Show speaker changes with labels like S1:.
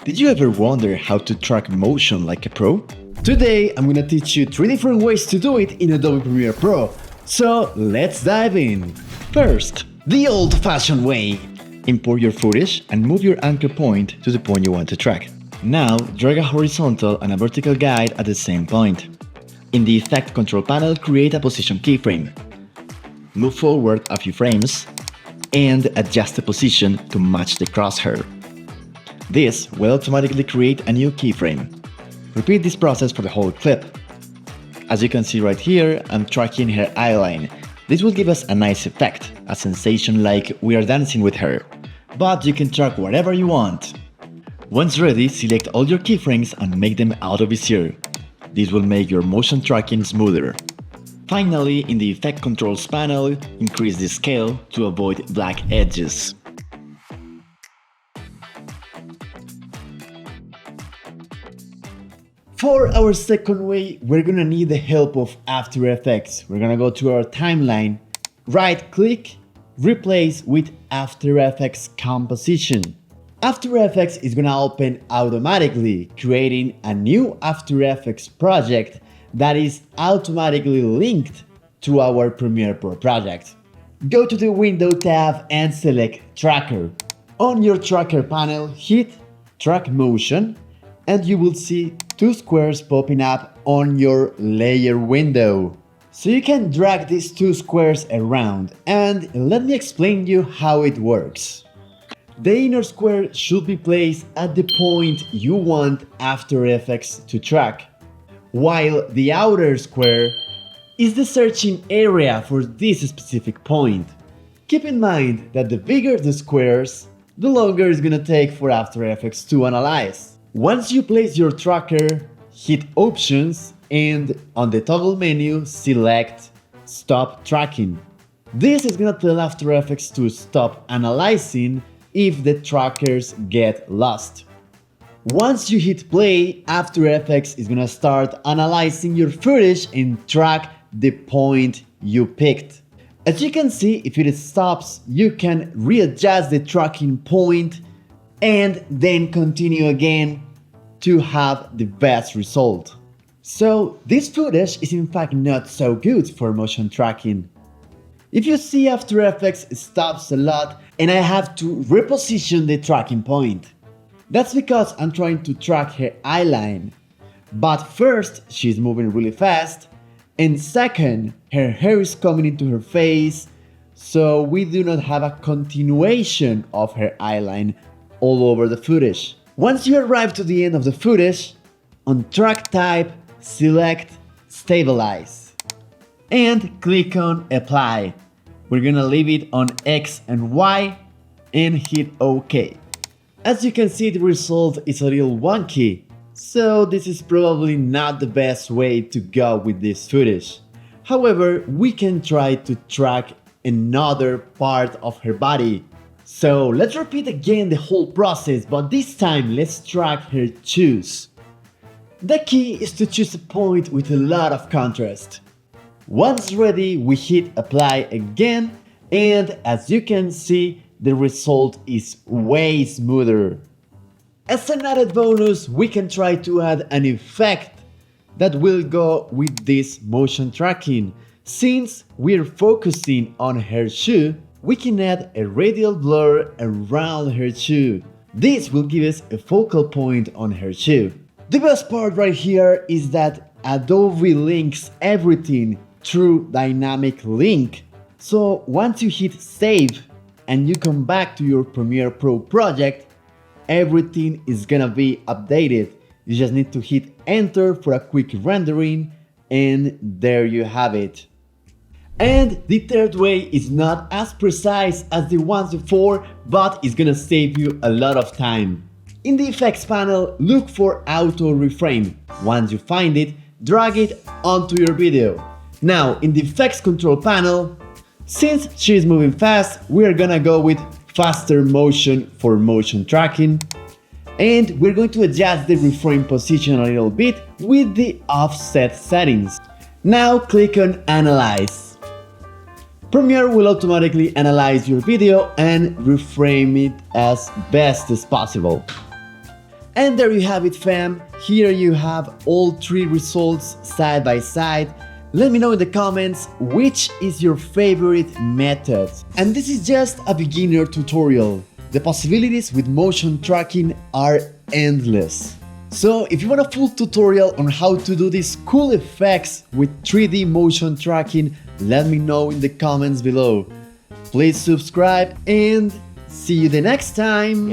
S1: Did you ever wonder how to track motion like a pro? Today I'm gonna teach you 3 different ways to do it in Adobe Premiere Pro. So let's dive in. First, the old-fashioned way. Import your footage and move your anchor point to the point you want to track. Now drag a horizontal and a vertical guide at the same point. In the Effect Control panel, create a position keyframe. Move forward a few frames and adjust the position to match the crosshair. This will automatically create a new keyframe. Repeat this process for the whole clip. As you can see right here, I'm tracking her eyeline. This will give us a nice effect, a sensation like we are dancing with her. But you can track whatever you want. Once ready, select all your keyframes and make them auto vizier. This will make your motion tracking smoother. Finally, in the Effect Controls panel, increase the scale to avoid black edges. For our second way, we're gonna need the help of After Effects. We're gonna go to our timeline, right-click, replace with After Effects Composition. After Effects is gonna open automatically, creating a new After Effects project that is automatically linked to our Premiere Pro project. Go to the Window tab and select Tracker. On your Tracker panel, hit Track Motion, and you will see 2 squares popping up on your layer window. So you can drag these 2 squares around, and let me explain you how it works. The inner square should be placed at the point you want After Effects to track, while the outer square is the searching area for this specific point. Keep in mind that the bigger the squares, the longer it's gonna take for After Effects to analyze. Once you place your tracker, hit Options and on the toggle menu select Stop Tracking. This is gonna tell After Effects to stop analyzing if the trackers get lost. Once you hit play, After Effects is gonna start analyzing your footage and track the point you picked. As you can see, if it stops, you can readjust the tracking point and then continue again to have the best result. So this footage is in fact not so good for motion tracking. If you see, After Effects stops a lot and I have to reposition the tracking point. That's because I'm trying to track her eyeline. But first, she's moving really fast, and second, her hair is coming into her face, so we do not have a continuation of her eyeline all over the footage. Once you arrive to the end of the footage, on Track Type, select Stabilize and click on Apply. We're gonna leave it on X and Y and hit OK. As you can see, the result is a little wonky, so this is probably not the best way to go with this footage. However, we can try to track another part of her body. So let's repeat again the whole process, but this time let's track her shoes. The key is to choose a point with a lot of contrast. Once ready, we hit Apply again, and as you can see, the result is way smoother. As an added bonus, we can try to add an effect that will go with this motion tracking. Since we're focusing on her shoe, we can add a radial blur around her shoe. This will give us a focal point on her shoe. The best part right here is that Adobe links everything through dynamic link. So once you hit save and you come back to your Premiere Pro project, everything is gonna be updated. You just need to hit enter for a quick rendering, and there you have it. And the third way is not as precise as the ones before, but it's gonna save you a lot of time. In the effects panel, look for Auto Reframe. Once you find it, drag it onto your video. Now, in the effects control panel, since she's moving fast, we're gonna go with faster motion for motion tracking. And we're going to adjust the reframe position a little bit with the offset settings. Now click on Analyze. Premiere will automatically analyze your video and reframe it as best as possible. And there you have it, fam. Here you have all 3 results side by side. Let me know in the comments which is your favorite method. And this is just a beginner tutorial. The possibilities with motion tracking are endless. So if you want a full tutorial on how to do these cool effects with 3D motion tracking, let me know in the comments below. Please subscribe and see you the next time.